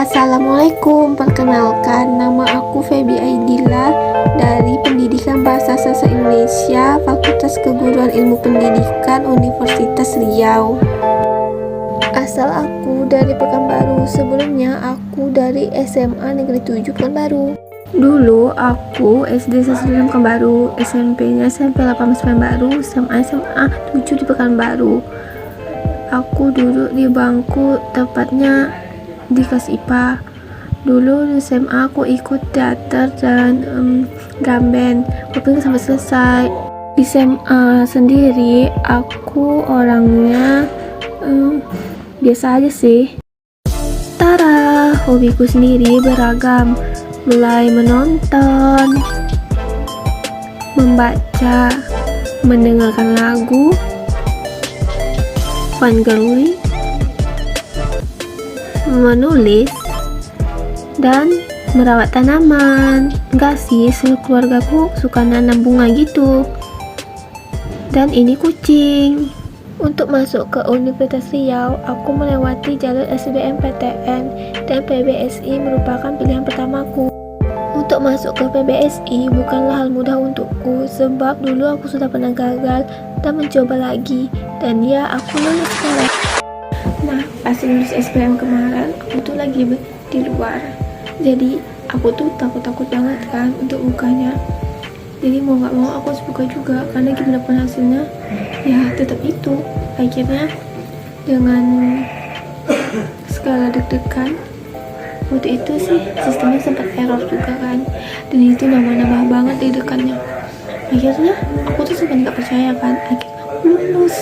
Assalamualaikum, perkenalkan nama aku Feby Aidila dari Pendidikan Bahasa Sastra Indonesia Fakultas Keguruan Ilmu Pendidikan Universitas Riau. Asal aku dari Pekanbaru, sebelumnya aku dari SMA Negeri 7 Pekanbaru. Dulu aku SD Sastra Pekanbaru, SMP-nya SMP 18 Pekanbaru, SMA 7 di Pekanbaru. Aku duduk di bangku tepatnya di kelas IPA. Dulu di SMA aku ikut teater dan drum band, tapi sampai selesai. Di SMA sendiri aku orangnya biasa aja sih. Tara, hobiku sendiri beragam, mulai menonton, membaca, mendengarkan lagu, fun girly, menulis, dan merawat tanaman. Enggak sih, seluruh keluargaku suka nanam bunga gitu. Dan ini kucing. Untuk masuk ke Universitas Riau, aku melewati jalur SBMPTN dan PBSI merupakan pilihan pertamaku. Untuk masuk ke PBSI bukanlah hal mudah untukku, sebab dulu aku sudah pernah gagal dan mencoba lagi, dan ya aku lulus sekarang. Nah, pas lulus SBM kemarin, aku tuh lagi di luar. Jadi, aku tuh takut-takut banget kan untuk bukanya. Jadi mau gak mau aku harus buka juga, karena gimana pun hasilnya, ya tetap itu. Akhirnya, dengan segala deg-degan, waktu itu sih sistemnya sempat error juga kan. Dan itu nambah-nambah banget deg-degannya. Akhirnya, aku tuh sempat gak percaya kan, akhirnya aku lulus.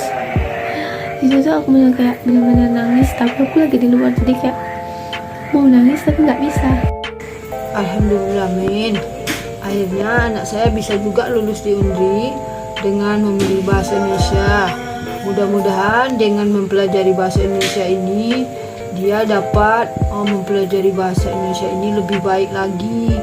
Itu tuh aku bener-bener nangis, tapi aku lagi di luar, jadi kayak mau nangis tapi nggak bisa. Alhamdulillah Min, akhirnya anak saya bisa juga lulus di UNRI dengan memilih bahasa Indonesia. Mudah-mudahan dengan mempelajari bahasa Indonesia ini dia dapat mempelajari bahasa Indonesia ini lebih baik lagi.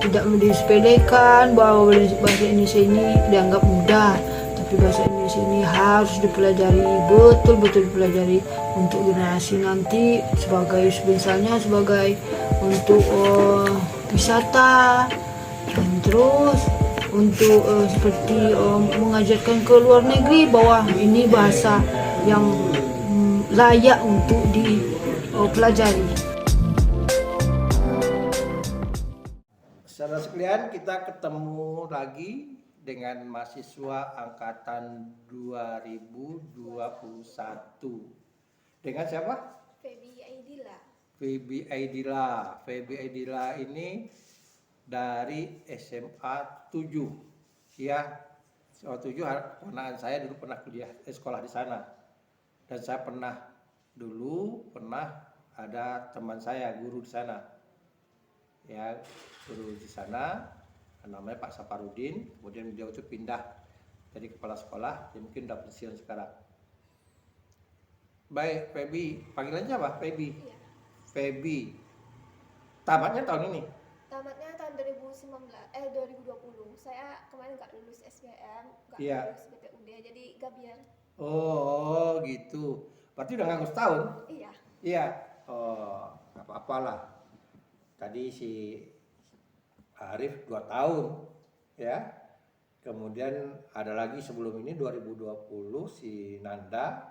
Tidak disepelekan bahwa bahasa Indonesia ini dianggap mudah, tapi bahasa Indonesia ini harus dipelajari, betul-betul dipelajari untuk generasi nanti, sebagai misalnya sebagai untuk wisata, dan terus untuk seperti mengajarkan ke luar negeri bahwa ini bahasa yang layak untuk dipelajari. Saudara sekalian, kita ketemu lagi dengan mahasiswa angkatan 2021. Dengan siapa? Feby Aidila. Feby Aidila. Feby Aidila ini dari SMA 7. Ya, SMA 7 ponakan saya dulu pernah sekolah di sana. Dan saya pernah ada teman saya guru di sana. Ya, guru di sana namanya Pak Saparudin, kemudian beliau itu pindah jadi kepala sekolah, dia mungkin udah pensiun sekarang. Baik, Feby, panggilannya apa? Feby. Iya. Feby. Tamatnya tahun ini? Tamatnya tahun 2020. Saya kemarin nggak lulus SBM, nggak lulus PTUD, jadi gabiar. Oh, gitu. Berarti udah nganggur setahun? Iya. Iya. Oh, nggak apa-apa lah. Tadi si Arif 2 tahun, ya. Kemudian ada lagi sebelum ini 2020 si Nanda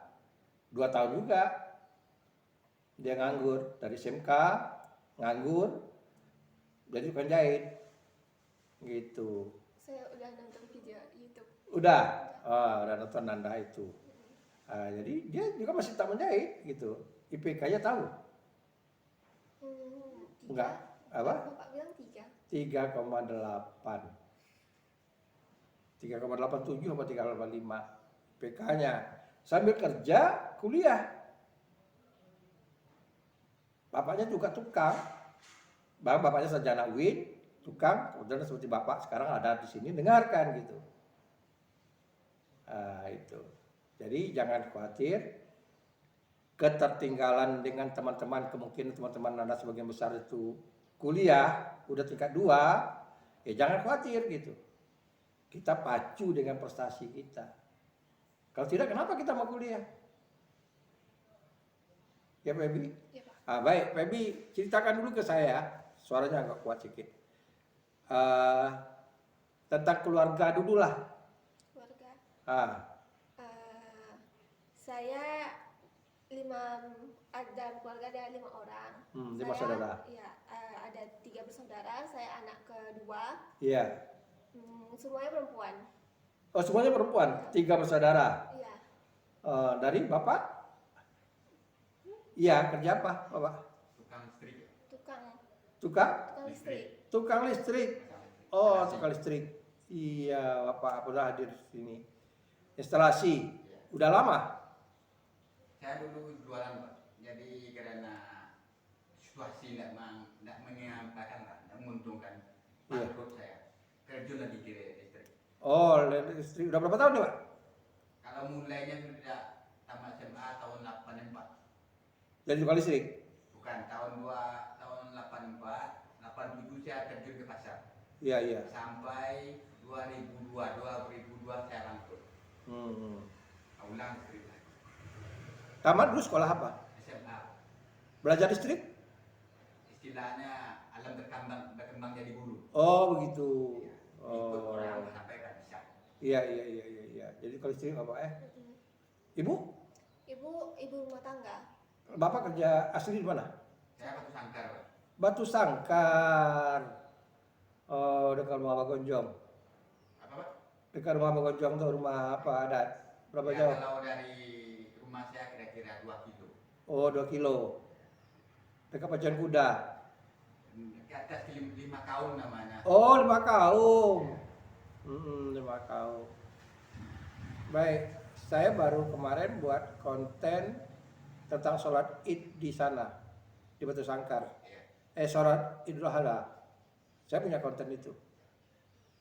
2 tahun juga. Dia nganggur dari SMK, nganggur, jadi tukang jahit. Gitu. Saya udah nonton video YouTube. Udah nonton Nanda itu. Jadi dia juga masih tak menjahit gitu. IPK-nya tahu? Enggak. Apa? Bapak bilang 3. 3,8. 3,87 atau 3,85 IPK-nya. Sambil kerja, kuliah. Bapaknya juga tukang. Bapaknya sarjana UIN, tukang, kemudian seperti bapak sekarang ada di sini, dengarkan gitu. Itu. Jadi jangan khawatir ketertinggalan dengan teman-teman, kemungkinan teman-teman Anda sebagian besar itu kuliah udah tingkat 2, ya jangan khawatir gitu. Kita pacu dengan prestasi kita. Kalau tidak, kenapa kita mau kuliah? Ya, Feby? Ya, Pak. Baik, Feby ceritakan dulu ke saya, suaranya agak kuat sedikit. Eh, Tentang keluarga dulu lah. Keluarga. Ah, Eh, saya dalam keluarga ada 5 orang. 5 saudara. Ya, ada 3 bersaudara. Saya anak kedua. Iya. Semuanya perempuan. Oh, semuanya perempuan, 3 bersaudara. Iya. Dari Bapak? Iya, kerja apa, Bapak? Tukang Tukang? listrik. Tukang listrik. Oh, tukang listrik. Iya, Bapak pernah hadir di sini. Instalasi. Udah lama? Saya dulu jualan Pak, jadi karena situasi tidak menyampaikan, tidak menguntungkan, Iya. bangkrut saya, terjun lagi ke listrik. Oh, listrik. Udah berapa tahun nih, Pak? Kalau mulainya sudah tamat SMA tahun 84, Jadi tukang listrik? bukan tahun 84, 87 saya terjun ke pasar, Iya, iya. sampai 2002 saya bangkrut, ulang listrik lagi. Tamat dulu sekolah apa? SMA, Belajar listrik? istilahnya alam berkembang jadi guru. Oh, begitu. Ikut Oh. orang sampai kan bisa. Iya. Jadi kalau listrik apa Ibu? Ibu rumah tangga. Bapak kerja asli di mana? Saya Batu Sangkar, Pak. Batu Sangkar. Oh, dekat rumah Abang Gonjong. Apa Pak? Dekat rumah Abang Gonjong tuh rumah apa adat? Berapa Ya, jauh? kalau dari rumah saya kira-kira 2 kilo. Oh, 2 kilo. Dekat Pacuan Kuda. Ke atas 5 kaum namanya. Oh, 5 kaum. 5 kaum. Baik, saya baru kemarin buat konten tentang sholat Id di sana, di Batu Sangkar. Iya. Sholat Idul Adha. Saya punya konten itu.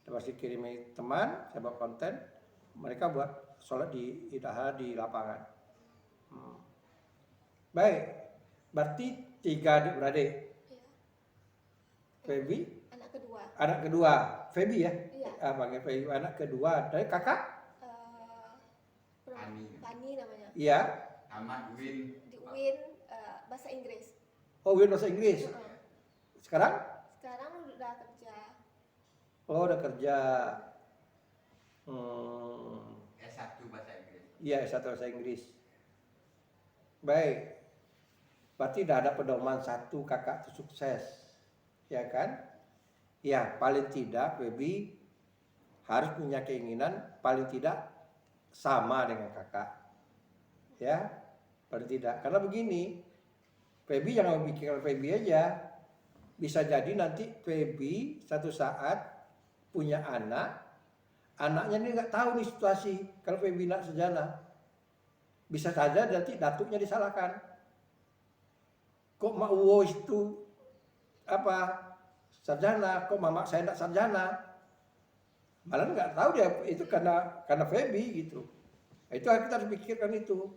Saya pasti kirimi teman, saya buat konten. Mereka buat sholat di Idul Adha di lapangan. Baik, berarti 3 adik-beradik. Iya. Feby, Anak kedua. Feby ya? Iya. Panggil Feby, anak kedua. Dari kakak? Pani namanya. Iya. Tamat Win. Di UIN bahasa Inggris. Oh, Win bahasa Inggris. Sekarang? Sekarang udah kerja. Oh, udah kerja. S1 bahasa Inggris. Iya, S1 bahasa Inggris. Baik. Berarti udah ada pedoman satu kakak itu sukses. Ya kan? Ya, paling tidak Feby harus punya keinginan paling tidak sama dengan kakak. Ya, paling tidak. Karena begini, Feby jangan memikirkan Feby aja. Bisa jadi nanti Feby satu saat punya anak, anaknya ini nggak tahu nih situasi kalau Feby nak sarjana. Bisa saja nanti datuknya disalahkan. Kok Mak Uwo itu sarjana, kok mama saya nak sarjana? Malah nggak tahu dia itu karena Feby gitu. Nah, itu kita harus pikirkan itu.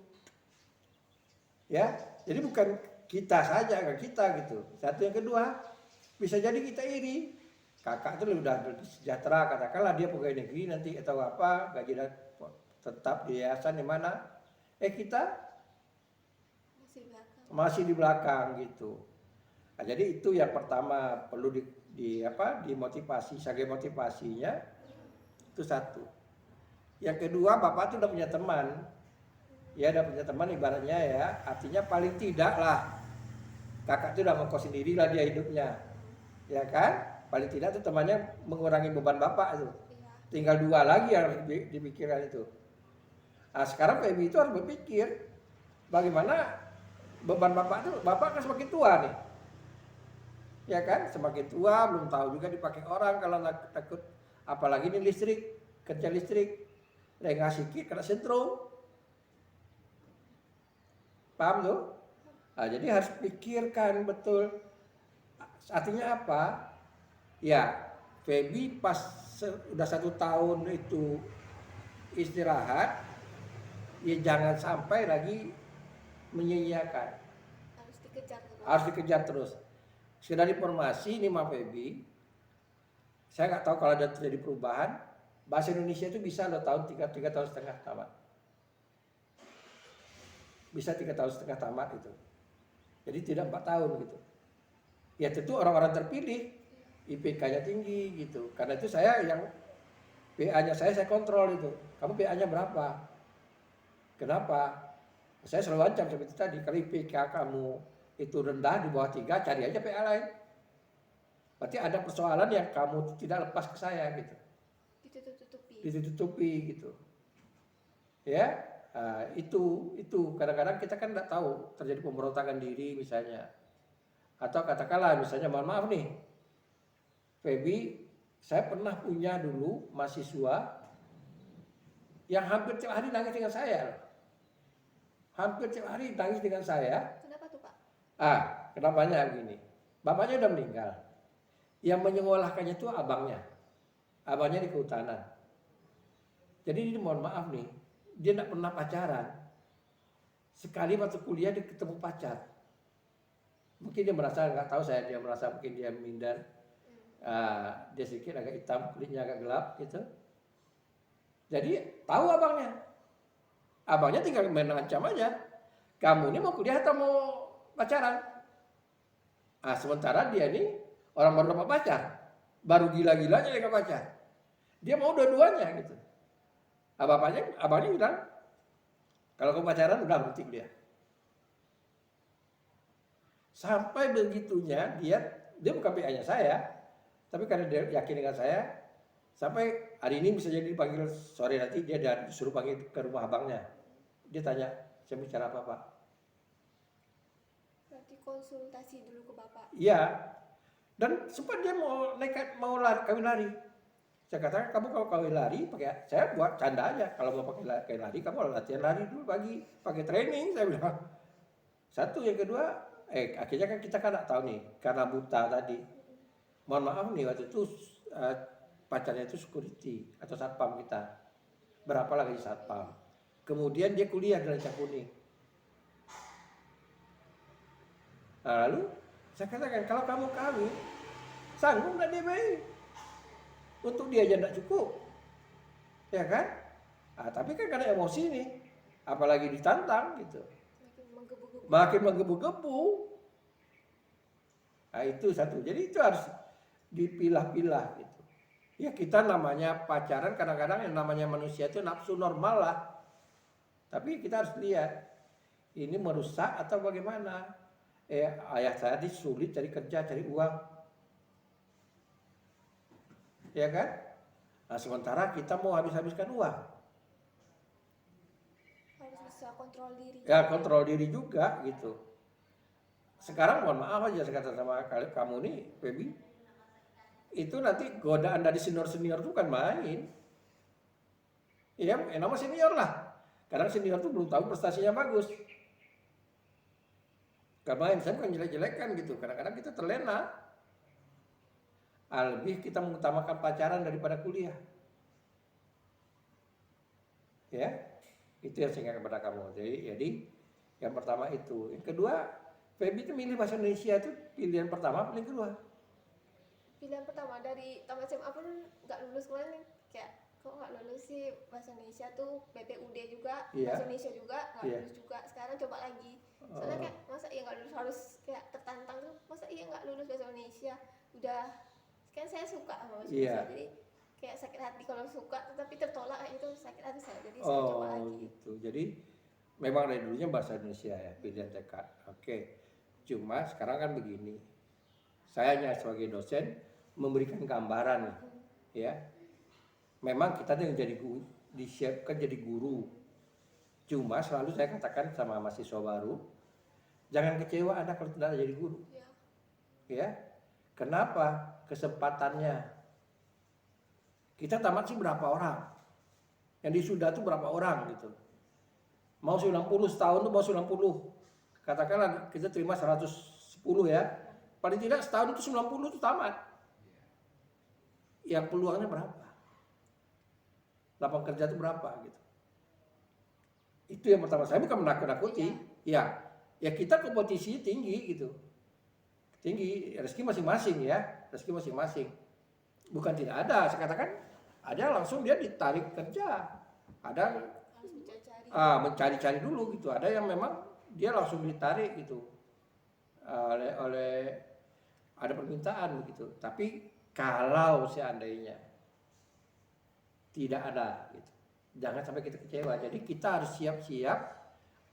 Ya, jadi bukan kita saja, kan kita gitu. Satu yang kedua, bisa jadi kita iri. Kakak itu udah sejahtera, katakanlah dia pegawai negeri nanti atau apa, gaji tetap di yayasan di mana. Kita masih di belakang gitu. Nah, jadi itu yang pertama perlu dimotivasi, sebagai motivasinya itu satu. Yang kedua, bapak itu udah punya teman. Ya, udah punya teman ibaratnya ya, artinya paling tidak lah kakak itu udah mengkos sendiri lah dia hidupnya. Ya kan? Paling tidak tuh temannya mengurangi beban bapak itu. Tinggal 2 lagi yang harus dipikirkan itu. Nah, sekarang Feby itu harus berpikir bagaimana beban bapak itu, bapak kan semakin tua nih. Ya kan? Semakin tua, belum tahu juga dipakai orang kalau takut. Apalagi ini listrik, kerja listrik. Lengah sikit kena sentrum. Paham tuh? Nah, jadi harus pikirkan betul. Artinya apa? Ya, Feby pas udah 1 tahun itu istirahat, ya jangan sampai lagi menyia-nyiakan. Harus dikejar terus. Sekedar informasi ini Mas Feby, saya nggak tahu kalau ada terjadi perubahan, bahasa Indonesia itu bisa 3 tahun setengah tamat. Bisa 3 tahun setengah tamat itu. Jadi tidak 4 tahun gitu. Ya tentu orang-orang terpilih IPK-nya tinggi gitu. Karena itu saya yang PA-nya saya kontrol itu. Kamu PA-nya berapa? Kenapa? Saya selalu ancam seperti tadi, kalau IPK kamu itu rendah di bawah 3, cari aja PA lain. Berarti ada persoalan yang kamu tidak lepas ke saya gitu. Ditutupi gitu. Ya, itu kadang-kadang kita kan tidak tahu terjadi pemberontakan diri misalnya. Atau katakanlah misalnya mohon maaf nih, Feby, saya pernah punya dulu mahasiswa yang hampir tiap hari nangis dengan saya. Hampir tiap hari nangis dengan saya. Kenapa tuh Pak? Kenapanya begini. Bapaknya udah meninggal. Yang menyekolahkannya itu abangnya. Abangnya di kehutanan. Jadi ini mohon maaf nih, dia tidak pernah pacaran. Sekali waktu kuliah dia ketemu pacar. Mungkin dia merasa, nggak tahu saya, dia merasa mungkin dia minder. Dia sedikit agak hitam, kulitnya agak gelap gitu. Jadi tahu abangnya. Abangnya tinggal main ancam aja. Kamu ini mau kuliah atau mau pacaran? Sementara dia ini orang baru dapat pacar. Baru gila-gilanya dia dapat pacar. Dia mau dua-duanya gitu. Abangnya bilang, kalau kamu pacaran udah berhenti kuliah. Sampai begitunya dia bukan PA-nya saya, tapi karena dia yakin dengan saya, sampai hari ini bisa jadi dipanggil sore nanti dia disuruh panggil ke rumah abangnya. Dia tanya, saya bicara apa Pak? Berarti konsultasi dulu ke Bapak. Iya. Dan sempat dia mau nekat mau kawin lari. Saya katakan kamu kalau kawin lari pakai, saya buat canda aja. Kalau mau pakai lari kamu latihan lari dulu pagi, pakai training saya bilang. Satu, yang kedua, akhirnya kan kita kan nggak tahu nih karena buta tadi. Mohon maaf nih waktu itu pacarnya itu security atau satpam kita. Berapa lagi satpam. Kemudian dia kuliah di Rancang Kuning. Lalu saya katakan kalau kamu kawin, sanggup nggak dia baik? Untuk dia aja nggak cukup, ya kan? Tapi kan karena emosi nih, apalagi ditantang gitu, makin menggebu-gebu. Itu satu. Jadi itu harus dipilah-pilah gitu. Ya kita namanya pacaran kadang-kadang yang namanya manusia itu nafsu normal lah. Tapi kita harus lihat ini merusak atau bagaimana. Ayah saya sulit cari kerja, cari uang. Ya kan? Sementara kita mau habis-habiskan uang. Harus bisa kontrol diri. Ya kontrol diri juga gitu. Sekarang mohon maaf aja saya kata sama kamu nih, Feby. Itu nanti godaan dari senior-senior itu kan main. Ya, nama senior lah. Kadang senior itu belum tahu prestasinya bagus. Gak main, saya bukan jelek-jelekan gitu. Kadang-kadang kita terlena. Lebih kita mengutamakan pacaran daripada kuliah. Ya, itu yang saya ingat kepada kamu. Jadi yang pertama itu. Yang kedua, Feby itu milih bahasa Indonesia itu pilihan pertama, paling kedua. Pilihan pertama dari tamat SMA pun nggak lulus kemarin nih. Kayak kok nggak lulus sih bahasa Indonesia tuh, BPUD juga, bahasa Indonesia juga nggak lulus juga. Sekarang coba lagi. Soalnya kayak masa iya nggak lulus, harus kayak tertantang tuh. Masa iya nggak lulus bahasa Indonesia? Udah kan saya suka sama bahasa Indonesia, jadi kayak sakit hati kalau suka tapi tertolak, itu sakit hati saya. Jadi saya coba lagi. Gitu. Jadi memang dari dulunya bahasa Indonesia ya pilihan tekad. Oke. Cuma sekarang kan begini. Saya hanya sebagai dosen memberikan gambaran ya. Memang kita yang jadi disiapkan jadi guru. Cuma selalu saya katakan sama mahasiswa baru, jangan kecewa Anda kalau tidak jadi guru. Ya. Kenapa? Kesempatannya. Kita tamat sih berapa orang? Yang disudah tuh berapa orang gitu. Mau 90 setahun tuh mau 90. Katakanlah kita terima 110 ya. Paling tidak setahun itu 90 itu tamat. Yang peluangnya berapa? Lapangan kerja itu berapa gitu. Itu yang pertama. Saya bukan menakut-nakuti. Ya kita kompetisi tinggi gitu. Tinggi, rezeki masing-masing ya, rezeki masing-masing. Bukan tidak ada, saya katakan ada langsung dia ditarik kerja. Ada mencari-cari dulu gitu. Ada yang memang dia langsung ditarik gitu. oleh ada permintaan begitu. Tapi kalau seandainya tidak ada gitu, jangan sampai kita kecewa. Jadi kita harus siap-siap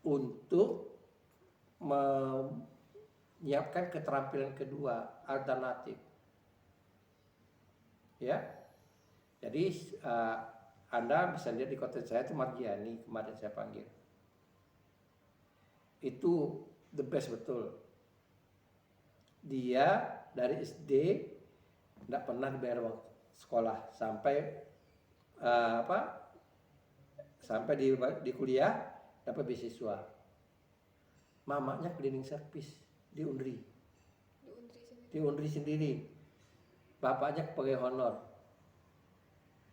untuk menyiapkan keterampilan kedua alternatif. Ya. Jadi Anda bisa lihat di konten saya itu Margiani kemarin saya panggil. Itu the best betul. Dia dari SD tidak pernah dibayar uang sekolah sampai sampai di kuliah dapat beasiswa. Mamanya cleaning service di Unri. Di Unri sendiri. Bapaknya pegawai honor.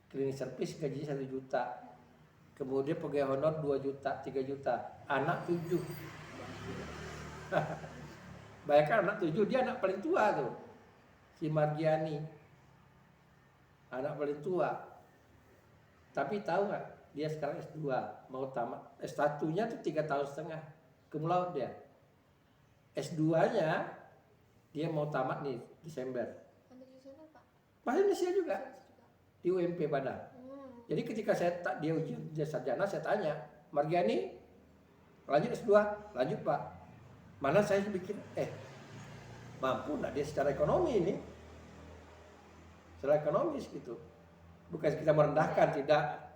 Cleaning service gajinya 1 juta. Kemudian pegawai honor 2 juta, 3 juta. Anak 7. Bayangkan anak 7, dia anak paling tua tuh. Si Margiani. Anak paling tua. Tapi tahu nggak? Dia sekarang S2, mau tamat. S1-nya tuh 3,5 tahun. Cum laude dia. S2-nya dia mau tamat nih Desember. Bahasa Indonesia juga. Di UMP Padang. Jadi ketika dia ujian sarjana, saya tanya, Margiani lanjut S2? Lanjut Pak. Mana saya pikir, mampu nggak dia secara ekonomi ini? Secara ekonomis gitu. Bukan kita merendahkan, tidak.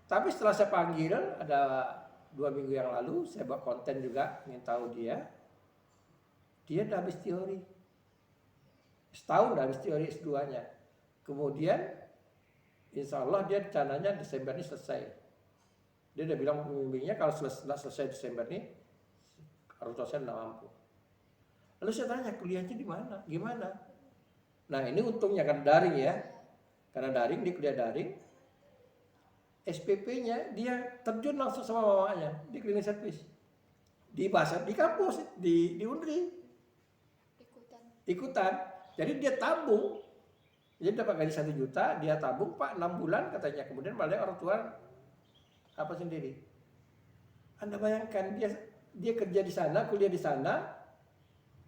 Tapi setelah saya panggil, ada 2 minggu yang lalu, saya buat konten juga, ingin tahu dia udah habis teori. Setahun udah habis teori S2-nya. Kemudian, insya Allah dia rencananya Desember ini selesai. Dia udah bilang pembimbingnya kalau selesai Desember ini, orang tua saya tidak mampu. Lalu saya tanya, kuliahnya di mana? Gimana? Nah ini untungnya karena daring ya. Karena daring, dia kuliah daring. SPP-nya dia terjun langsung sama mamanya di cleaning service. Di kampus, di Unri. Ikutan. Jadi dia tabung. Jadi dapat gaji 1 juta, dia tabung Pak 6 bulan katanya. Kemudian malah orang tua apa sendiri. Anda bayangkan dia kerja di sana, kuliah di sana.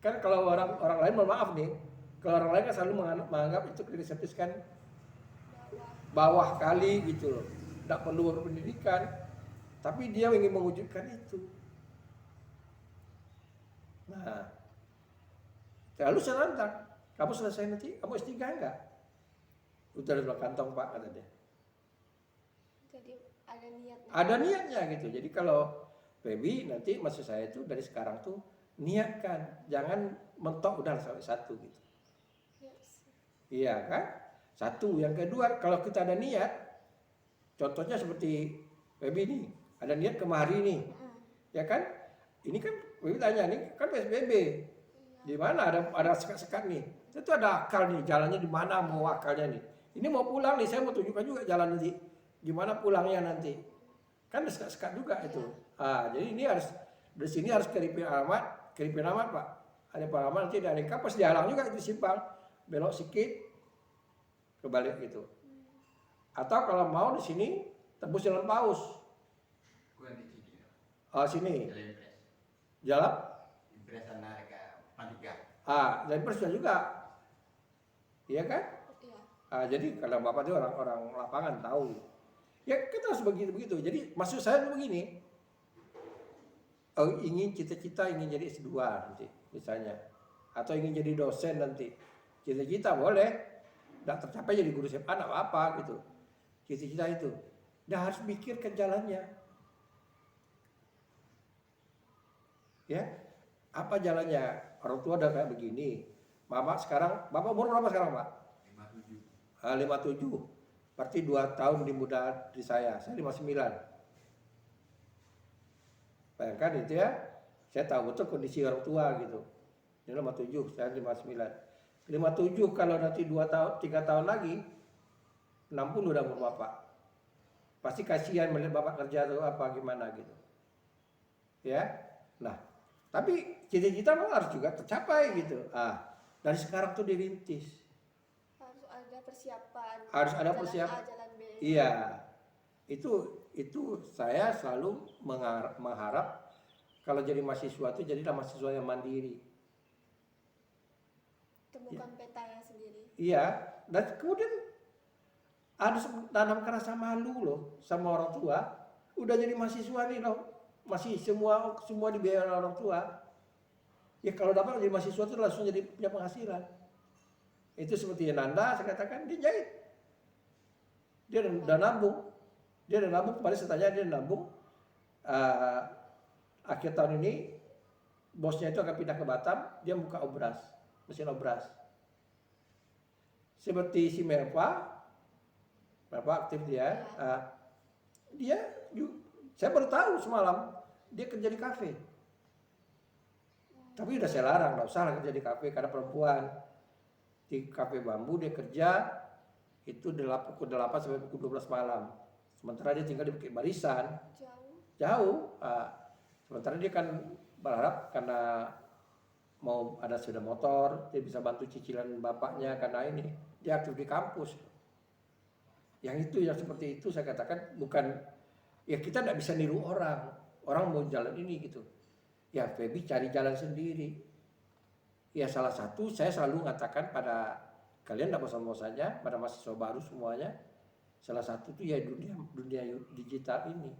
Kan kalau orang lain, mohon maaf nih, kalau orang lain kan selalu menganggap itu cleaning service kan bawah kali gitu loh. Tidak perlu berpendidikan. Tapi dia ingin mewujudkan itu. Nah, lalu saya nantang, kamu selesai nanti, kamu S3 enggak? Udah di kantong Pak, kata dia. Jadi ada niatnya. Ada niatnya gitu. Jadi kalau Feby nanti maksud saya itu dari sekarang tuh niatkan, jangan mentok udah sampai 1 gitu. Yes. Iya kan? 1. Yang kedua, kalau kita ada niat, contohnya seperti Feby nih, ada niat kemari nih, ya kan? Ini kan Feby tanya nih, kan PSBB, di mana ada sekat-sekat nih? Itu ada akal nih, jalannya di mana mau akalnya nih? Ini mau pulang nih, saya mau tunjukkan juga jalan nanti, gimana pulangnya nanti? Kan ada sekat-sekat juga itu. Jadi ini harus dari sini harus keripin alamat Pak. Ada alamat nanti dari kapas dihalang juga itu simpang, belok sedikit, kebalik gitu. Atau kalau mau di sini tembus jalan Paus. Sini. Jalan Impres sana ke Pantiga. Jalan Impres juga. Iya kan? Iya. Jadi kalau Bapak itu orang lapangan tahu. Ya kita harus begitu. Jadi maksud saya begini. Ingin cita-cita ingin jadi S2 nanti misalnya. Atau ingin jadi dosen nanti. Cita-cita boleh. Tidak tercapai jadi guru SMA tidak apa-apa gitu. Cita-cita itu. Dah harus pikir ke jalannya. Ya, apa jalannya? Orang tua udah kayak begini. Mama sekarang, Bapak umur berapa sekarang Pak? 57. 57. Berarti 2 tahun lebih muda dari saya 59. Bayangkan itu ya, saya tahu betul kondisi orang tua gitu. Dia 57, saya 59. 57 kalau nanti 2 tahun, 3 tahun lagi, 60 udah umur Bapak. Pasti kasihan melihat Bapak kerja atau apa gimana gitu. Ya, nah, tapi cita-cita harus juga tercapai gitu. Dari sekarang tuh dirintis. Harus ada persiapan. Harus ada persiapan. Jalan A, jalan B. Iya, itu saya selalu mengharap kalau jadi mahasiswa itu jadilah mahasiswa yang mandiri. Temukan petanya sendiri. Iya, dan kemudian ada tanamkan rasa malu loh sama orang tua. Udah jadi mahasiswa nih loh, masih semua dibiayai oleh orang tua. Ya kalau dapat jadi mahasiswa itu langsung jadi punya penghasilan. Itu seperti Nanda, saya katakan dia jahit. Dia udah nabung. Kemarin saya tanya dia nabung. Akhir tahun ini bosnya itu akan pindah ke Batam, dia buka obras, mesin obras. Seperti si Melva aktif dia. Saya baru tahu semalam dia kerja di kafe. Tapi udah saya larang, nggak usah kerja di kafe karena perempuan. Di kafe bambu dia kerja itu pukul 8 sampai pukul 12 malam. Sementara dia tinggal di Bukit Barisan. Jauh. Sementara dia kan berharap karena mau ada sepeda motor, dia bisa bantu cicilan bapaknya karena ini. Dia aktif di kampus. Yang seperti itu saya katakan bukan, ya kita tidak bisa niru orang. Orang mau jalan ini gitu. Ya Feby cari jalan sendiri. Ya salah satu saya selalu mengatakan pada kalian tidak bosan-bosannya, pada mahasiswa baru semuanya, salah satu itu ya dunia digital ini.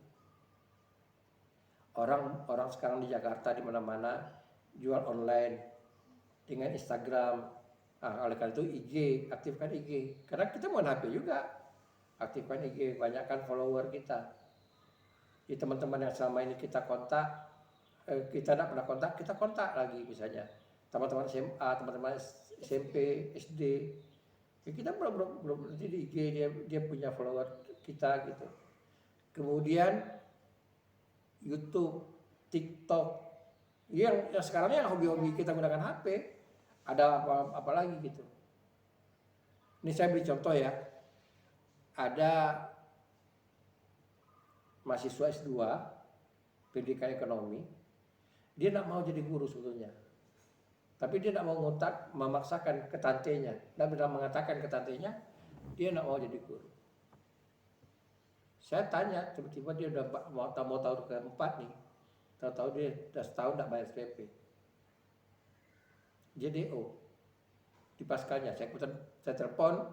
Orang sekarang di Jakarta di mana-mana jual online dengan Instagram. Oleh karena itu IG, aktifkan IG. Karena kita mau HP juga, aktifkan IG, banyakkan follower kita. Di teman-teman yang selama ini kita kontak, kita tidak pernah kontak, kita kontak lagi misalnya. Teman-teman SMA, teman-teman SMP, SD. Ya kita belum berhenti di IG, dia punya follower kita gitu. Kemudian YouTube, TikTok, yang sekarang yang hobi-hobi kita gunakan HP, ada apa lagi gitu. Ini saya beri contoh ya, ada mahasiswa S2 pendidikan ekonomi, dia tidak mau jadi guru sebetulnya, tapi dia tidak mau memaksakan ke tantenya, dan bila mengatakan ke tantenya, dia tidak mau jadi guru. Saya tanya, tiba-tiba dia udah mau tahun keempat nih, tahu-tahu dia udah setahun tidak bayar SPP. Dia DO di paskanya. Saya telepon,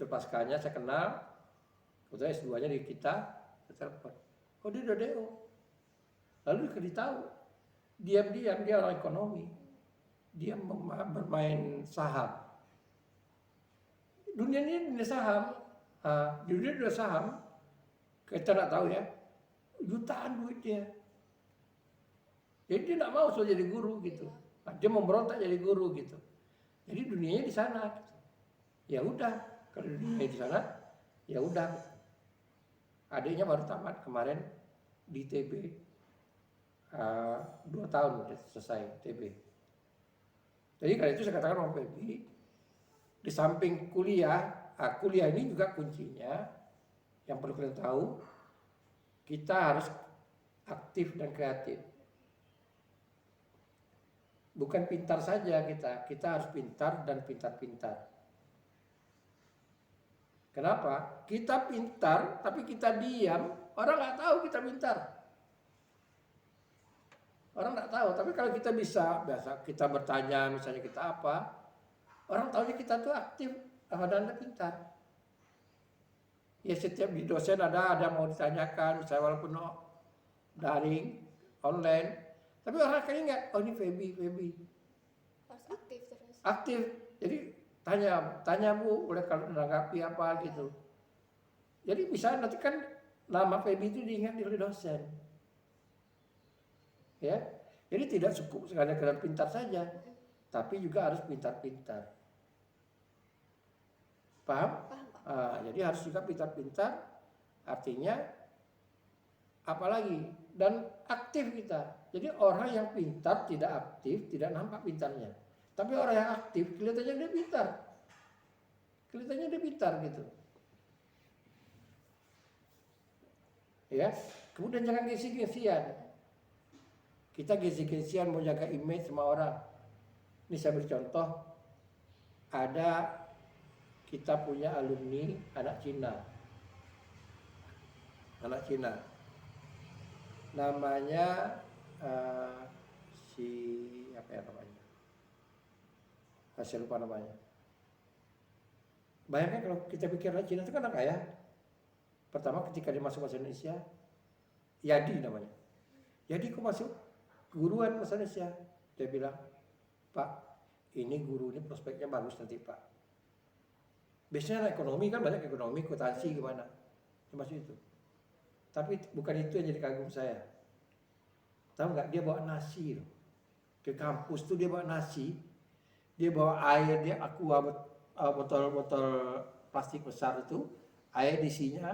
paskanya saya kenal, kemudian S2-nya di kita, saya telepon. Oh dia udah DO. Lalu dikasih tahu, diam-diam dia orang ekonomi, dia bermain saham. Dunia ini dunia saham, di dunia saham. Kita tidak tahu ya, jutaan duitnya. Jadi dia tidak mau jadi guru gitu. Dia memberontak jadi guru gitu. Jadi dunianya di sana. Gitu. Ya udah, kalau dunianya di sana, ya udah. Adiknya baru tamat kemarin di TB, 2 tahun udah selesai TB. Jadi karena itu saya katakan Om Feby, di samping kuliah, kuliah ini juga kuncinya. Yang perlu kalian tahu, kita harus aktif dan kreatif. Bukan pintar saja kita harus pintar dan pintar-pintar. Kenapa? Kita pintar, tapi kita diam, orang nggak tahu kita pintar. Orang nggak tahu, tapi kalau kita biasa kita bertanya, misalnya kita apa, orang tahunya kita tuh aktif, dan pintar. Ya setiap di dosen ada mau ditanyakan, misalnya walaupun daring, online, tapi orang akan ingat, oh ini Feby. Harus aktif terus. Aktif, jadi tanya Bu, boleh kalau menanggapi apa gitu. Jadi bisa nanti kan nama Feby itu diingat oleh dosen. Ya, jadi tidak cukup sekadar pintar saja, tapi juga harus pintar-pintar. Paham? Jadi harus juga pintar-pintar, artinya apalagi dan aktif kita. Jadi orang yang pintar tidak aktif tidak nampak pintarnya. Tapi orang yang aktif kelihatannya dia pintar. Kelihatannya dia pintar gitu. Ya, kemudian jangan gengsi-gengsian. Kita gengsi-gengsian mau jaga image sama orang. Ini saya beri contoh. Kita punya alumni anak Cina. Namanya Saya lupa namanya. Bayangkan kalau kita pikir Cina itu kan orang kaya. Pertama ketika dia masuk bahasa Indonesia, Yadi namanya. Yadi kok masuk keguruan bahasa Indonesia. Dia bilang, Pak, ini guru ini prospeknya bagus nanti Pak. Biasanya ekonomi kan banyak ekonomi, akuntansi gimana. Dia masuk itu. Tapi bukan itu yang jadi kagum saya. Tahu nggak, dia bawa nasi loh. Ke kampus tuh dia bawa nasi. Dia bawa air, dia aqua botol plastik besar itu, air isinya.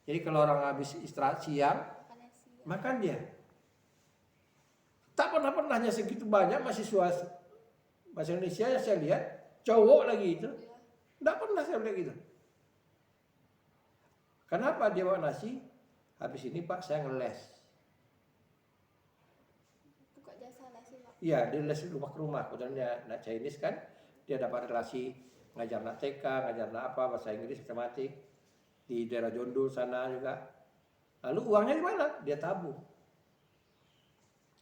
Jadi kalau orang habis istirahat siang, makan dia. Tak pernahnya segitu banyak mahasiswa bahasa Indonesia yang saya lihat, cowok lagi itu. Tidak pernah saya lihat gitu. Kenapa dia bawa nasi? Habis ini Pak saya ngeles. Buka jasa les sih Pak. Iya, dia les rumah ke rumah. Kemudian dia anak Chinese kan, dia dapat relasi ngajar anak TK, ngajar anak apa, bahasa Inggris, matematik. Di daerah Jondol sana juga. Lalu uangnya di mana? Dia tabung.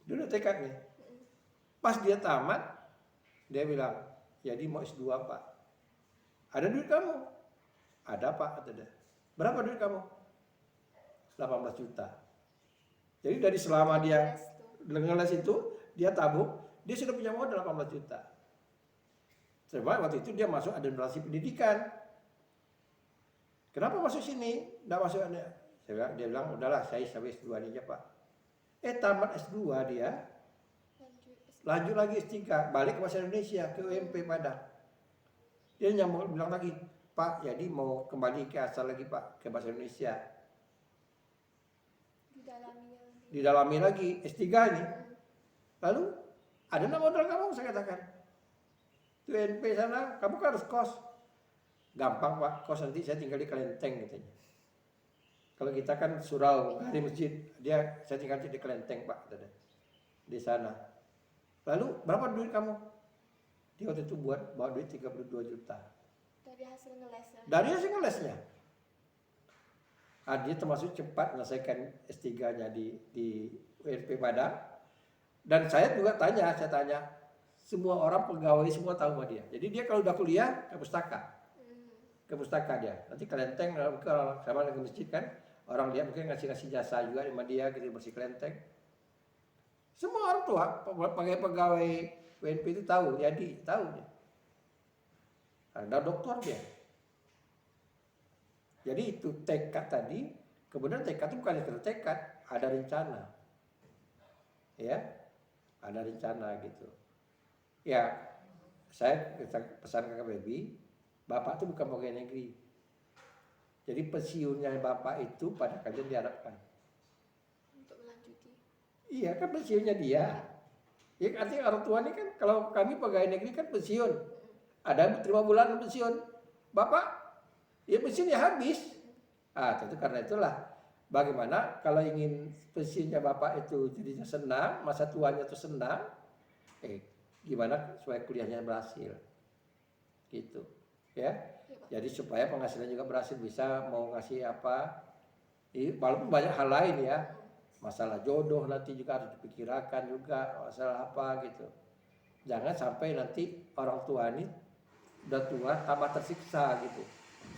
Dia udah tekad nih. Pas dia tamat, dia bilang, jadi mau S2 Pak. Ada duit kamu? Ada Pak, kata dia. Berapa duit kamu? 18 juta. Jadi dari selama dia ngeles itu, dia tabung, dia sudah punya modal 18 juta. Sebab waktu itu dia masuk administrasi pendidikan. Kenapa masuk sini? Nggak masuk dia bilang, udahlah saya sampai S2 aja Pak. Tamat S2 dia, lanjut lagi S3, balik ke bahasa Indonesia, ke UMP Padang. Dia nyambung bilang lagi, Pak, jadi mau kembali ke asal lagi Pak, ke bahasa Indonesia. Didalami lagi S3 ini. Lalu, ada nama modal kamu, saya katakan. Itu UMP sana, kamu kan harus kos. Gampang Pak, kos nanti saya tinggal di Kelenteng katanya. Kalau kita kan surau, di masjid, saya tinggal di Kelenteng Pak, katanya. Di sana. Lalu, berapa duit kamu? Dia waktu itu bawa duit 32 juta. Dari hasil ngelesnya. Dari hasil ngelesnya. Dia termasuk cepat menyelesaikan S3-nya di UNP Padang. Dan saya juga tanya, semua orang pegawai semua tahu sama dia. Jadi dia kalau udah kuliah ke pustaka. Ke pustaka dia. Nanti Kelenteng sama dengan masjid kan, orang lihat mungkin ngasih jasa juga sama dia gitu bersih Kelenteng. Semua orang tua, pegawai WNP itu tahu, jadi tahu dia. Ada doktor dia. Jadi itu tekad tadi, kemudian tekad itu bukan sekedar tekad, ada rencana. Ya, ada rencana gitu. Ya, saya pesan ke Baby, Bapak itu bukan pegawai negeri. Jadi pensiunnya Bapak itu pada kalian diharapkan. Untuk melanjuti. Iya kan pensiunnya dia. Ya artinya orang tua ini kan, kalau kami pegawai negeri kan pensiun. Ada terima bulan pensiun. Bapak, ya pensiunnya habis. Tentu karena itulah. Bagaimana kalau ingin pensiunnya Bapak itu jadinya senang, masa tuanya itu senang. Gimana supaya kuliahnya berhasil. Gitu. Ya. Jadi supaya penghasilan juga berhasil, bisa mau ngasih apa. Walaupun banyak hal lain ya. Masalah jodoh nanti juga harus dipikirkan juga, masalah apa gitu. Jangan sampai nanti orang tua ini udah tua tambah tersiksa gitu.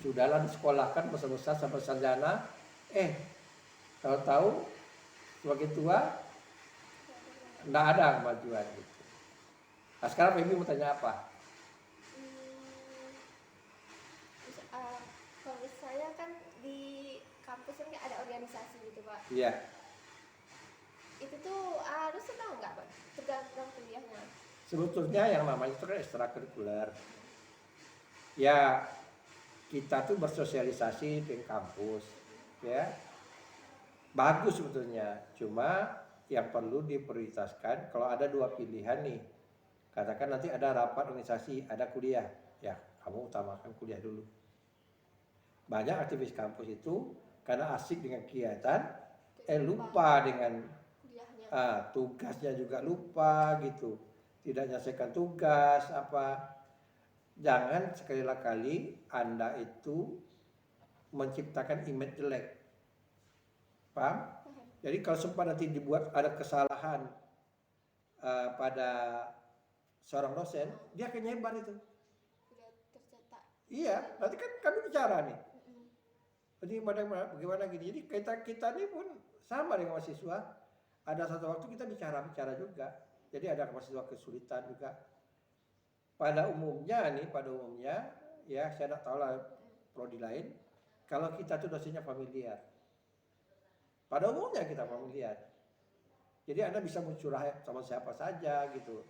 Sudahlah disekolahkan besar-besar sampai sarjana, tahu-tahu sebagai tua nggak ada kemajuan gitu. Nah sekarang Feby mau tanya apa? Kalau saya kan di kampus kan ada organisasi gitu Pak. Iya. Itu tuh harus tahu nggak Pak? Tergantung kuliahnya. Sebetulnya yang namanya itu kan ekstrakurikuler. Ya kita tuh bersosialisasi di kampus, ya bagus sebetulnya. Cuma yang perlu diprioritaskan kalau ada dua pilihan nih. Katakan nanti ada rapat organisasi, ada kuliah, ya kamu utamakan kuliah dulu. Banyak aktivis kampus itu karena asik dengan kegiatan, lupa dengan tugasnya juga lupa gitu, tidak menyelesaikan tugas apa. Jangan sekali-kali Anda itu menciptakan image jelek, paham? Jadi kalau sempat nanti dibuat ada kesalahan pada seorang dosen, dia akan nyebar itu. Udah tercetak. Iya, nanti kan kami bicara nih. Jadi bagaimana gini. Jadi kita ini pun sama dengan mahasiswa. Ada satu waktu kita bicara juga. Jadi ada mahasiswa kesulitan juga. Pada umumnya ya saya tidak tahu lah prodi lain. Kalau kita tuh dosennya familiar. Pada umumnya kita familiar. Jadi Anda bisa mencurah sama siapa saja gitu.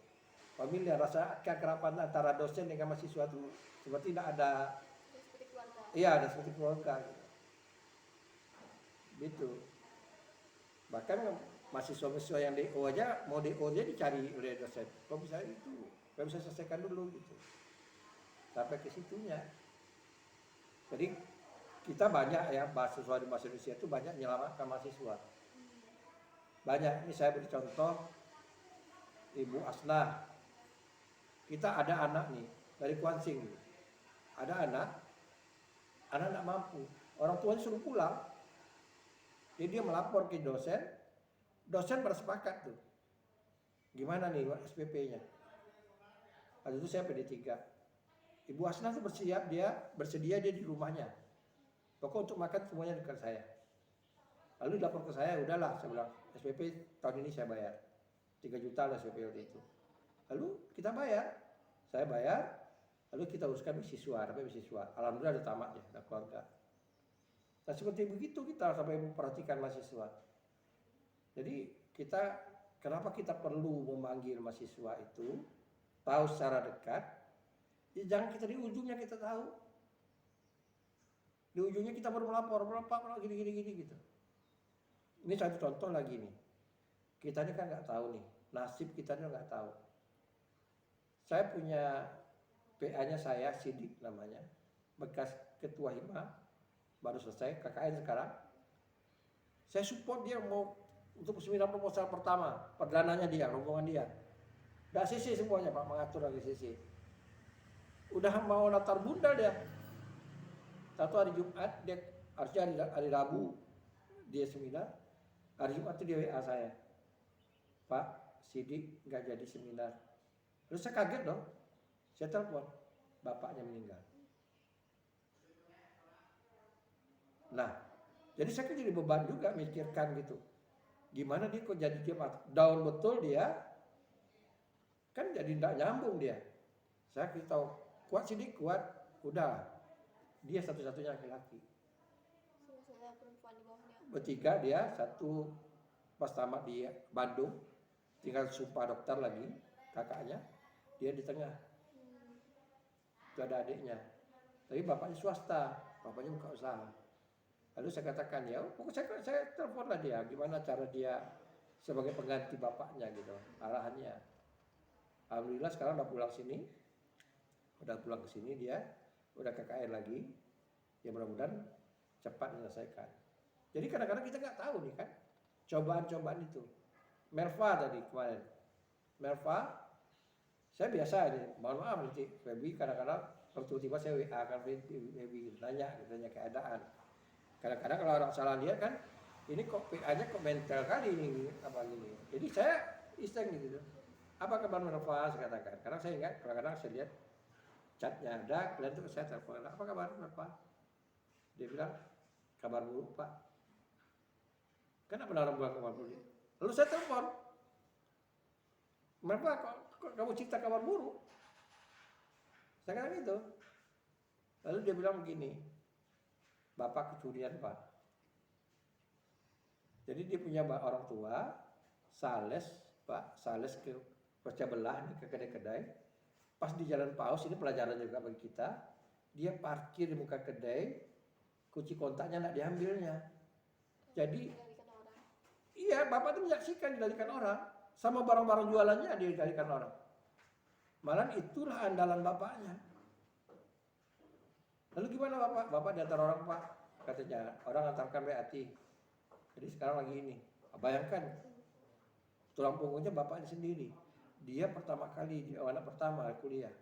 Familiar, rasa keakraban antara dosen dengan mahasiswa itu seperti tidak ada. Seperti keluarga. Iya, ada seperti keluarga gitu. Bahkan mahasiswa-mahasiswa yang DO aja mau DO aja dicari oleh dosen. Kok bisa itu? Kok bisa selesaikan dulu gitu. Sampai ke situnya. Jadi kita banyak ya mahasiswa di bahasa Indonesia itu banyak menyelamatkan mahasiswa. Banyak. Ini saya beri contoh Ibu Asna. Kita ada anak nih dari Kuansing. Ada anak nggak mampu. Orang tuanya suruh pulang. Jadi dia melapor ke dosen bersepakat tuh. Gimana nih SPP-nya? Waktu itu saya PD3. Ibu Asna tuh bersedia dia di rumahnya. Pokok untuk makan semuanya dekat saya. Lalu lapor ke saya, udahlah saya bilang, SPP tahun ini saya bayar. 3 juta lah SPP waktu itu. Lalu kita bayar. Saya bayar, lalu kita uruskan beasiswa, dapat beasiswa. Alhamdulillah ada tamatnya, ada keluarga. Nah seperti begitu kita sampai memperhatikan mahasiswa. Jadi kenapa kita perlu memanggil mahasiswa itu, tahu secara dekat, ya jangan kita di ujungnya kita tahu. Di ujungnya kita baru melapor, gini gitu. Ini satu contoh lagi nih. Kita ini kan nggak tahu nih, nasib kita ini nggak tahu. Saya punya PA-nya saya, Sidik namanya, bekas ketua HIMA, baru selesai, KKN sekarang. Saya support dia mau untuk seminar proposal pertama, perdananya dia, rombongan dia. Udah CC semuanya Pak, mengatur lagi CC. Udah mau latar bundal dia. Satu hari Jumat, dia harusnya hari Rabu dia seminar. Hari Jumat itu dia WA saya. Pak, Sidik nggak jadi seminar. Terus saya kaget dong. Saya telepon, bapaknya meninggal. Nah, jadi saya kan jadi beban juga mikirkan gitu. Gimana dia kok jadi dia down betul dia? Kan jadi tidak nyambung dia. Saya kasih tahu, kuat Sidik, kuat. Udah, dia satu-satunya laki-laki. Saya perempuan di bawahnya. Bertiga dia, satu pas tamat di Bandung, tinggal sumpah dokter lagi, kakaknya, dia di tengah. Itu ada adiknya. Tapi bapaknya swasta, bapaknya buka usaha. Lalu saya katakan ya, pokoknya saya telepon lah dia, gimana cara dia sebagai pengganti bapaknya gitu, arahannya. Alhamdulillah sekarang udah pulang ke sini dia, udah KKN lagi, ya mudah-mudahan cepat menyelesaikan. Jadi kadang-kadang kita nggak tahu nih kan, cobaan-cobaan itu. Melva tadi kemarin, saya biasa nih, mohon maaf nanti Feby kadang-kadang tiba-tiba saya WA kan Feby nanya keadaan. Kadang-kadang kalau orang salah lihat kan, ini kok PA-nya kok mental kali ini apa gini. Jadi saya iseng gitu. Apa kabar Melva? Saya katakan. Karena saya ingat kadang-kadang saya lihat chatnya ada, kemudian itu saya telepon. Apa kabar Melva? Dia bilang kabar buruk Pak. Kenapa orang bilang kabar buruk? Lalu saya telepon. Melva kok kamu cerita kabar buruk? Saya kata gitu. Lalu dia bilang begini, Bapak kecurian Pak. Jadi dia punya orang tua, sales Pak, sales ke pecah belah nih ke kedai-kedai. Pas di Jalan Paus, ini pelajaran juga bagi kita. Dia parkir di muka kedai, kunci kontaknya nggak diambilnya. Jadi, iya Bapak itu menyaksikan didalikan orang. Sama barang-barang jualannya didalikan orang. Malah itulah andalan bapaknya. Lalu gimana Bapak? Bapak diantar orang Pak. Katanya orang antarkan Beati. Jadi sekarang lagi ini. Bayangkan tulang punggungnya bapaknya sendiri. Dia pertama kali, anak pertama kuliah.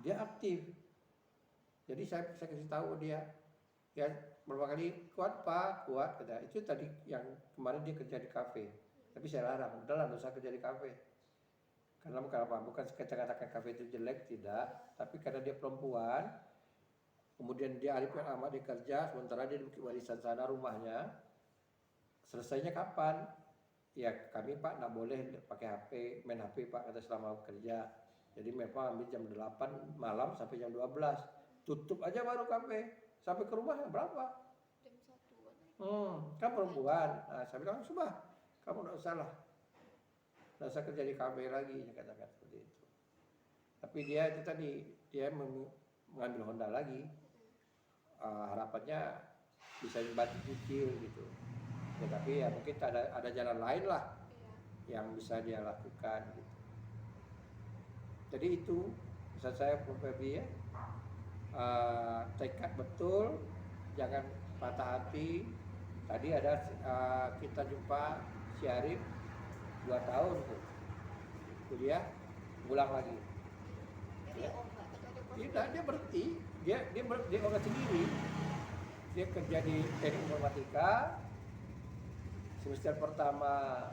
Dia aktif. Jadi saya kasih tahu dia. Ya berapa kali kuat Pak, kuat. Kata. Itu tadi yang kemarin dia kerja di kafe. Tapi saya larang, udahlah nggak usah kerja di kafe. Karena kenapa? Bukan kata-kata kafe itu jelek, tidak. Tapi karena dia perempuan, kemudian dia Arif Ahmad dia kerja, sementara dia di Bukit Barisan sana rumahnya. Selesainya kapan? Ya kami Pak nggak boleh pakai HP, main HP Pak, kata selama kerja. Jadi memang ambil jam 8 malam sampai jam 12. Tutup aja baru kafe. Sampai ke rumah berapa? Jam 1-an. Kan perempuan. Nah, saya bilang sudah, kamu nggak usah lah. Nggak usah kerja di kafe lagi, saya katakan seperti itu. Tapi dia itu tadi, dia mengambil Honda lagi. Harapannya bisa dibantu cicil gitu. Ya, tapi ya mungkin ada jalan lain lah yang bisa dia lakukan gitu. Jadi itu pesan saya Prof. Febi ya, tekad betul, jangan patah hati. Tadi ada kita jumpa si Arif 2 tahun tuh kuliah, pulang lagi. Tidak, dia berhenti, dia orang sendiri. Dia kerja di teknik informatika. Semester pertama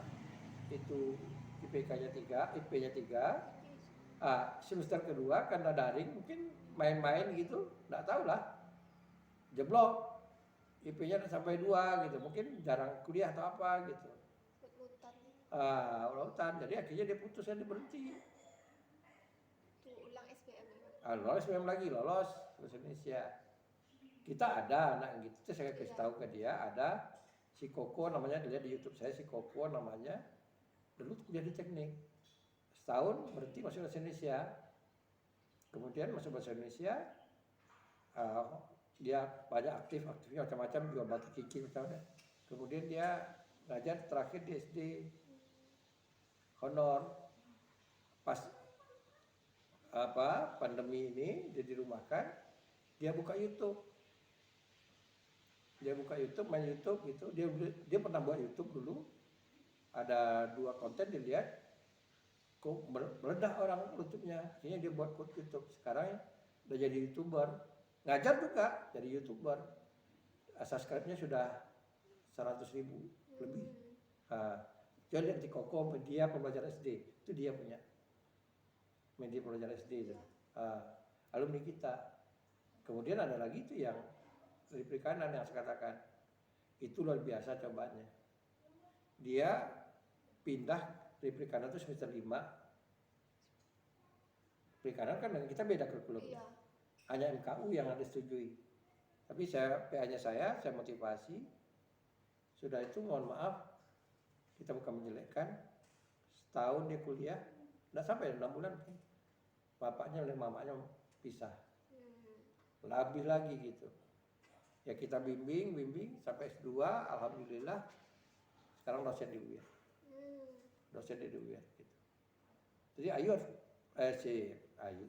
itu IPK-nya 3, IP-nya 3. Semester kedua karena daring mungkin main-main gitu, nggak tahu lah. Jeblok. IP-nya sampai 2 gitu, mungkin jarang kuliah atau apa gitu. Lautan. Jadi akhirnya dia putus dan dia berhenti. Ulang SBM. Lolos SBM lagi, lolos Indonesia. Kita ada anak gitu, saya kasih tahu ke dia, ada si Koko namanya, dilihat di YouTube saya, si Koko namanya, dulu kuliah di teknik, setahun berhenti masuk bahasa Indonesia, kemudian masuk bahasa Indonesia, dia banyak aktifnya macam-macam, jual batu kikir macam-macam. Kemudian dia ngajar terakhir di SD honor. Pas pandemi ini dia dirumahkan, dia buka YouTube. Main YouTube gitu. Dia pernah buat YouTube dulu. Ada 2 konten dilihat, kok meledak orang YouTube-nya. Akhirnya dia buat YouTube. Sekarang udah jadi YouTuber. Ngajar juga jadi YouTuber. Subscribe-nya sudah 100.000 lebih. Jadi lihat di Koko Media Pembelajaran SD, itu dia punya. Media Pembelajaran SD itu. Alumni kita. Kemudian ada lagi itu yang dari perikanan yang saya katakan, itu luar biasa cobanya. Dia pindah dari perikanan itu semester 5. Perikanan kan dengan kita beda kurikulum. Iya. Hanya MKU yang ada setujui. Tapi PA-nya saya motivasi. Sudah itu mohon maaf, kita bukan menjelekkan. Setahun dia kuliah, tidak sampai 6 bulan. Bapaknya dan mamanya pisah. Lebih lagi gitu. Ya kita bimbing sampai S2, alhamdulillah sekarang dosen di UIN. Dosen di UIN gitu. Jadi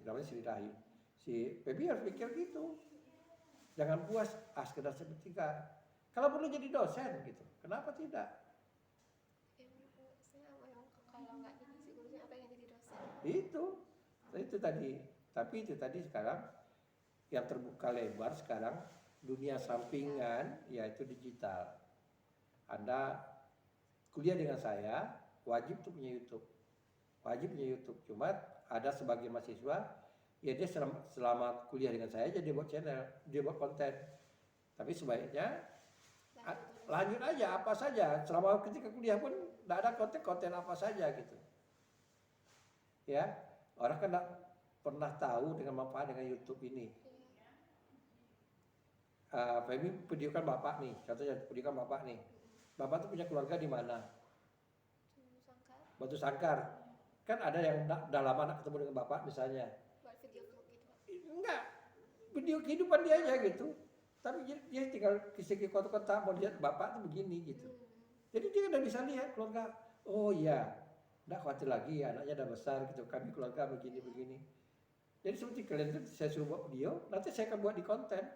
namanya Sri Rahayu. Si Febi harus pikir gitu. Jangan puas sekedar sertifikat. Kalau perlu jadi dosen gitu. Kenapa tidak? Kalau nggak jadi sigurnya apa yang jadi dosen? Itu tadi. Tapi itu tadi sekarang yang terbuka lebar sekarang dunia sampingan yaitu digital. Anda kuliah dengan saya wajib tuh punya YouTube. Cuma ada sebagian mahasiswa ya dia selama kuliah dengan saya jadi buat channel, dia buat konten. Tapi sebaiknya lanjut aja apa saja. Selama ketika kuliah pun tidak ada konten apa saja gitu. Ya, orang kan tidak pernah tahu dengan manfaat dengan YouTube ini. Febi videokan bapak nih, contohnya videokan bapak nih. Bapak tuh punya keluarga di mana? Batu Sangkar. Kan ada yang udah lama nak ketemu dengan bapak misalnya. Buat video vlog gitu. Enggak, video kehidupan dia aja gitu. Tapi dia tinggal kisah kota-kota mau lihat bapak tuh begini gitu. Jadi dia udah bisa lihat keluarga. Oh iya, enggak khawatir lagi anaknya udah besar gitu. Kami keluarga begini-begini. Jadi seperti kalian itu saya suruh buat video, nanti saya akan buat di konten.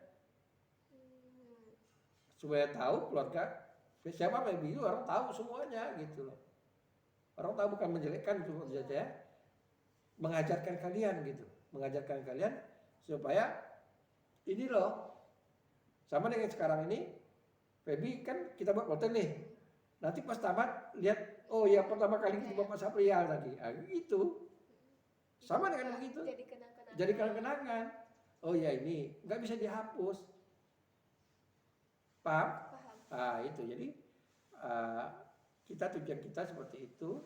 Supaya tahu keluarga siapa yang video, orang tahu semuanya gitu loh. Orang tahu bukan menjelekkan itu saja, mengajarkan kalian gitu, mengajarkan kalian supaya ini loh sama dengan sekarang ini. Febi kan kita buat konten nih, nanti pas tamat lihat oh ya pertama kali itu Bapak Saprial tadi, gitu Sama dengan begitu. Jadi kenang-kenangan. Jadi kenangan. Oh ya ini nggak bisa dihapus. Paham? Paham. Itu jadi tujuan kita seperti itu.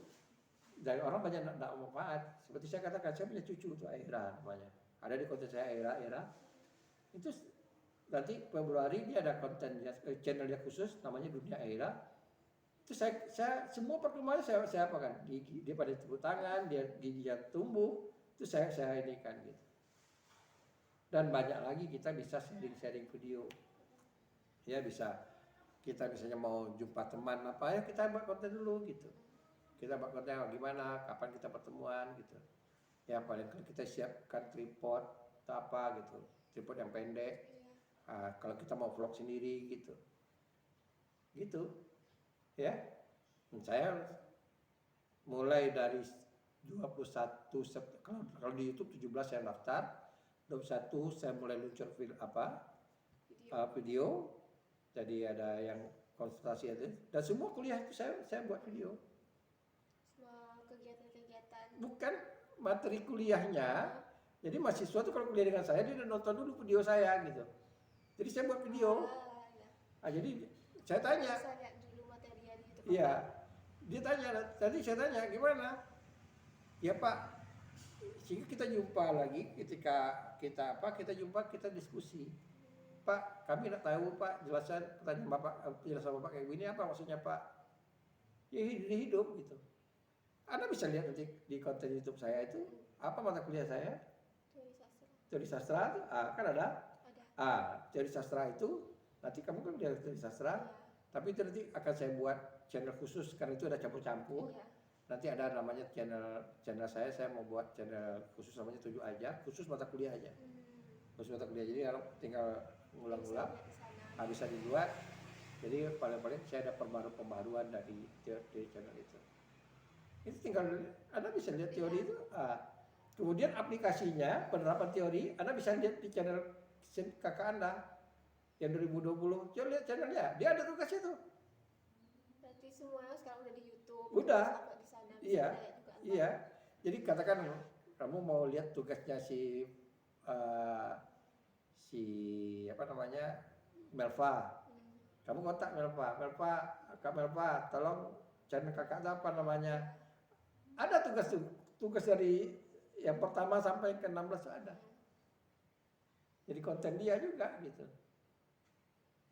Dari orang banyak tidak manfaat. Seperti saya katakan, saya punya cucu itu Aira namanya. Ada di konten saya Aira. Itu nanti Februari dia ada konten channel dia khusus namanya Dunia Aira. Itu saya semua perkembangan saya apakan. Dia pada tepuk tangan, dia tumbuh, itu saya ini kan gitu. Dan banyak lagi kita bisa sharing video. Ya bisa kita misalnya mau jumpa teman apa ya kita buat konten dulu gitu. Kita buat konten gimana, kapan kita pertemuan gitu. Ya paling kita siapkan tripod atau apa gitu. Tripod yang pendek. Kalau kita mau vlog sendiri gitu. Gitu. Ya. Dan saya mulai dari 21 kalau di YouTube 17 saya daftar. 21 saya mulai luncur video. Jadi ada yang konsultasi itu dan semua kuliah itu saya buat video. Semua kegiatan-kegiatan. Bukan materi kuliahnya. Jadi mahasiswa tuh kalau kuliah dengan saya dia udah nonton dulu video saya gitu. Jadi saya buat video. Jadi saya tanya. Bisa lihat dulu materinya di YouTube. Iya. Dia tanya, tadi saya tanya gimana? Ya Pak, sehingga kita jumpa lagi ketika kita jumpa kita diskusi. Pak, kami tidak tahu Pak penjelasan Bapak kayak gini apa maksudnya Pak? Ya hidup gitu. Anda bisa lihat nanti di konten YouTube saya itu apa mata kuliah saya? Teori sastra itu kan ada. Teori sastra itu nanti kamu kan belajar teori sastra, tapi itu nanti akan saya buat channel khusus karena itu ada campur-campur. Nanti ada namanya channel saya mau buat channel khusus namanya 7 aja, khusus mata kuliah aja. Khusus mata kuliah jadi orang tinggal ngulang-ngulang, bisa dibuat. Jadi paling-paling saya ada pembaruan dari channel itu. Itu tinggal Anda bisa lihat teori itu. Kemudian aplikasinya penerapan teori Anda bisa lihat di channel kakak Anda yang 2020. Coba lihat channelnya, dia ada tugasnya tuh. Berarti semuanya sekarang udah di YouTube. Udah. Di sana, Iya. Jadi katakan kamu mau lihat tugasnya si apa namanya Melva. Kamu kontak Melva, Kak Melva, tolong channel kakak apa namanya? Ada tugas dari yang pertama sampai ke 16 ada. Jadi konten dia juga gitu.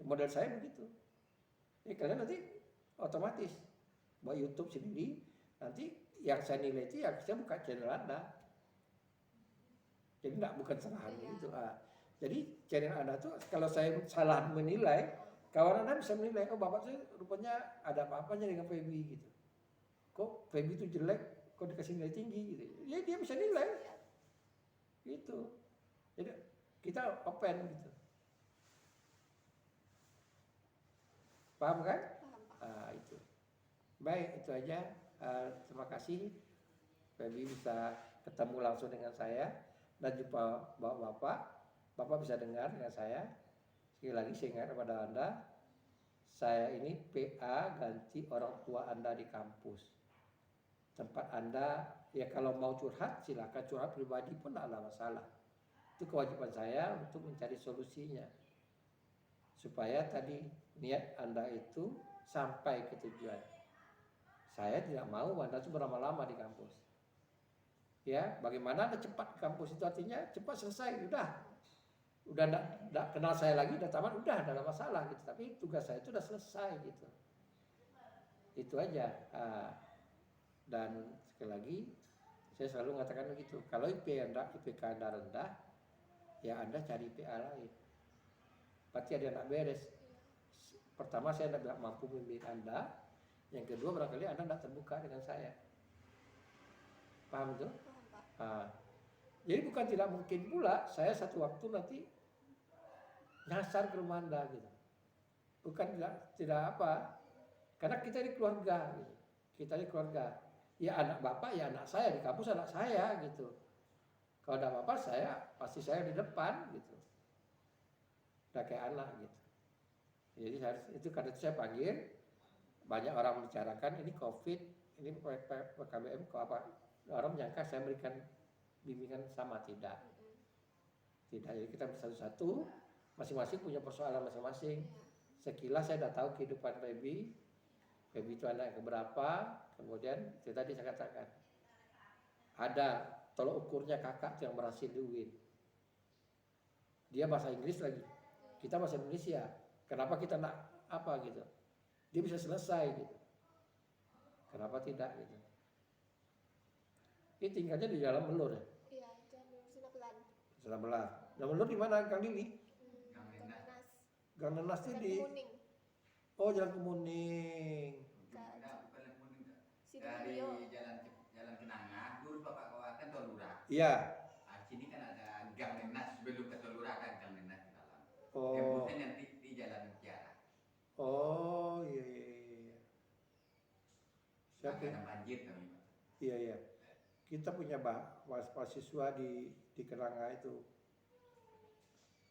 Model saya begitu. Jadi kalian nanti otomatis buat YouTube sendiri, nanti yang saya nilai itu ya saya buka channel Anda. Jadi bukan salah gitu. Jadi channel Anda tuh kalau saya salah menilai, kawan Anda bisa menilai, oh Bapak tuh rupanya ada apa-apanya dengan Feby gitu. Kok Feby itu jelek, kok dikasih nilai tinggi gitu. Ya dia bisa nilai. Gitu. Jadi kita open gitu. Paham kan? Itu. Baik, itu aja. Terima kasih Feby bisa ketemu langsung dengan saya dan jumpa Bapak. Bapak bisa dengar dengan saya. Sekali lagi saya ingat kepada Anda, saya ini PA ganti orang tua Anda di kampus. Tempat Anda, ya kalau mau curhat silakan curhat pribadi pun tidak ada masalah. Itu kewajiban saya untuk mencari solusinya. Supaya tadi niat Anda itu sampai ke tujuan. Saya tidak mau Anda itu berlama-lama di kampus. Ya, bagaimana Anda cepat ke kampus itu artinya cepat selesai, udah enggak kenal saya lagi, udah tamat, udah enggak ada masalah gitu. Tapi tugas saya itu udah selesai gitu. Itu aja. Dan sekali lagi saya selalu mengatakan begitu. Kalau IPK Anda rendah, ya Anda cari IPA lain. Berarti ada yang enggak beres. Pertama saya tidak mampu membimbing Anda. Yang kedua barangkali Anda tidak terbuka dengan saya. Paham itu? Jadi bukan tidak mungkin pula saya satu waktu nanti nyasar ke rumah Anda gitu. Bukan tidak apa. Karena kita di keluarga gitu. Kita di keluarga. Ya anak Bapak ya anak saya, di kampus anak saya gitu. Kalau ada Bapak saya pasti saya di depan gitu. Udah kayak anak gitu. Jadi itu karena itu saya panggil, banyak orang membicarakan ini COVID, ini PKBM, kok apa? Orang menyangka saya memberikan bimbingan sama, tidak. Jadi kita satu-satu, masing-masing punya persoalan masing-masing. Sekilas saya udah tahu kehidupan Feby itu anak keberapa, kemudian itu tadi saya katakan ada tolok ukurnya kakak yang berhasil di UIN. Dia bahasa Inggris lagi, kita bahasa Indonesia. Kenapa kita nak apa gitu? Dia bisa selesai gitu. Kenapa tidak gitu? Ini tinggalnya di dalam Melur ya? Iya, Jalan Sinapelan. Sinapelan. Nah, Melur di mana Kang Lili? Gang Nenas. Gang Nenas itu di Kuning. Oh, Jalan Kemuning. Enggak, bukan yang kuning enggak. Sidoarjo. Dari jalan Kenanga, dulu Bapak kawakan Tolura. Iya. Nah, sini kan ada Gang Nenas, sebelum ke Tolura kan Gang Nenas di dalam. Oh. Kemudian yang di Jalan Mutiara. Oh, iya. Siapa? Karena banjir kami, Pak. Iya. Kita punya mahasiswa di Kenanga itu.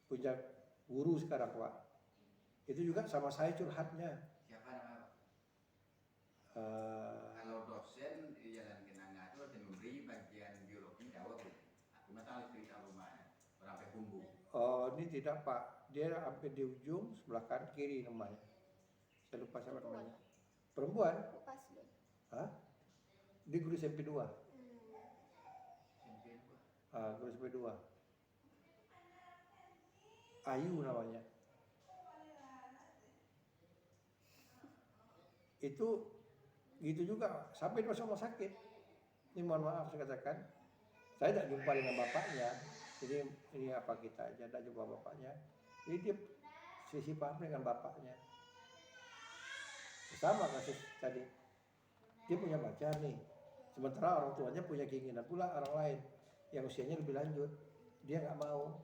Punya guru sekarang, Pak. Itu juga sama saya curhatnya. Siapa nama Pak? Eh, Kalau dosen di Jalan Kenanga itu ada memberi bagian biologi jawab. Aku nggak tahu cerita rumahnya. Orang Pekumbu. oh, ini tidak, Pak. Dia hampir di ujung sebelah kanan kiri namanya. Saya lupa siapa namanya. Perempuan? Pas loh. Hah? Di guru SMP 2. SMP Pak. Guru SMP 2. Ayu namanya. Itu gitu juga sampai di rumah sakit. Ini mohon maaf saya katakan, saya tidak jumpa dengan bapaknya. Jadi ini apa kita aja tidak jumpa bapaknya. Jadi dia sisi paham dengan bapaknya. Sama kasus tadi. Dia punya pacar nih. Sementara orang tuanya punya keinginan pula orang lain yang usianya lebih lanjut. Dia nggak mau.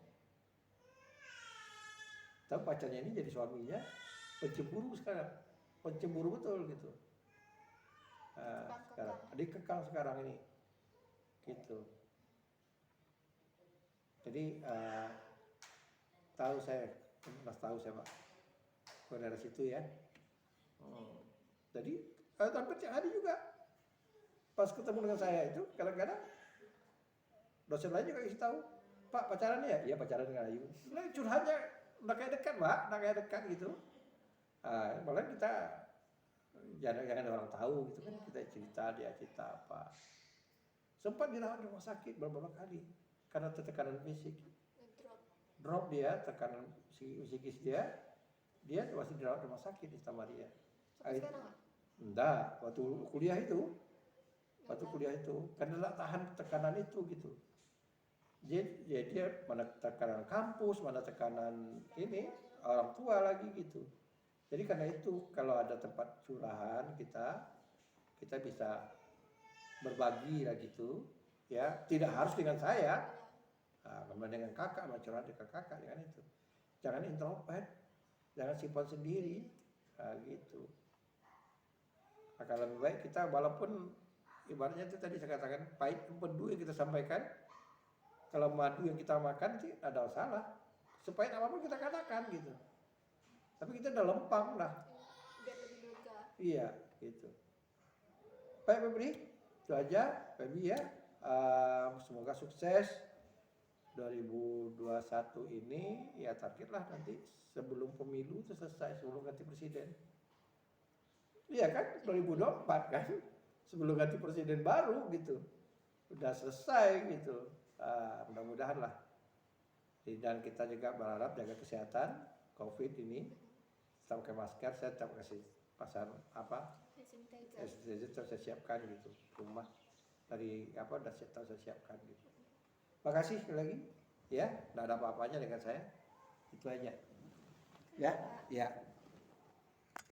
Tapi pacarnya ini jadi suaminya pencemburu sekarang. Pencemburu betul gitu. Sekarang dikekang sekarang ini gitu. Jadi tahu saya Pak dari situ ya. Jadi tapi tiap hari juga pas ketemu dengan saya itu kadang-kadang dosen lain juga kasih tahu, Pak pacaran ya? Iya pacaran dengan Ayu. Nah, curhatnya udah kayak dekat, Pak, udah kayak dekat gitu. Malah kita jangan orang tahu gitu kan, kita cerita, dia cerita apa. Sempat dirawat di rumah sakit beberapa kali karena tekanan fisik. Drop dia, tekanan psikis dia masih dirawat di rumah sakit di Samaria. Enggak, waktu kuliah itu. Karena tahan tekanan itu gitu. Jadi dia mana tekanan kampus, mana tekanan ini orang tua lagi gitu. Jadi karena itu kalau ada tempat curahan kita bisa berbagi lah gitu, ya tidak harus dengan saya, kemudian dengan kakak, curhat dengan kakak dengan itu. Jangan introvert, jangan simpan sendiri, gitu. Akan lebih baik kita walaupun ibaratnya itu tadi saya katakan pahit empedu yang kita sampaikan. Kalau madu yang kita makan sih ada salah. Sepahit apapun kita katakan gitu. Tapi kita udah lempang lah. Biar lebih lega. Iya, gitu. Baik Febri, itu aja Febri ya. Semoga sukses 2021 ini ya, targetlah nanti sebelum pemilu itu selesai, sebelum ganti presiden. Iya kan, 2024 kan, sebelum ganti presiden baru gitu. Udah selesai gitu. Mudah-mudahan lah. Dan kita juga berharap jaga kesehatan COVID ini. Tetap pakai masker, saya tetap kasih pasar apa? Sanitizer saya siapkan gitu. Rumah dari apa udah saya siapkan gitu. Makasih sekali lagi. Ya, enggak ada apa-apanya dengan saya. Itu aja. Ya.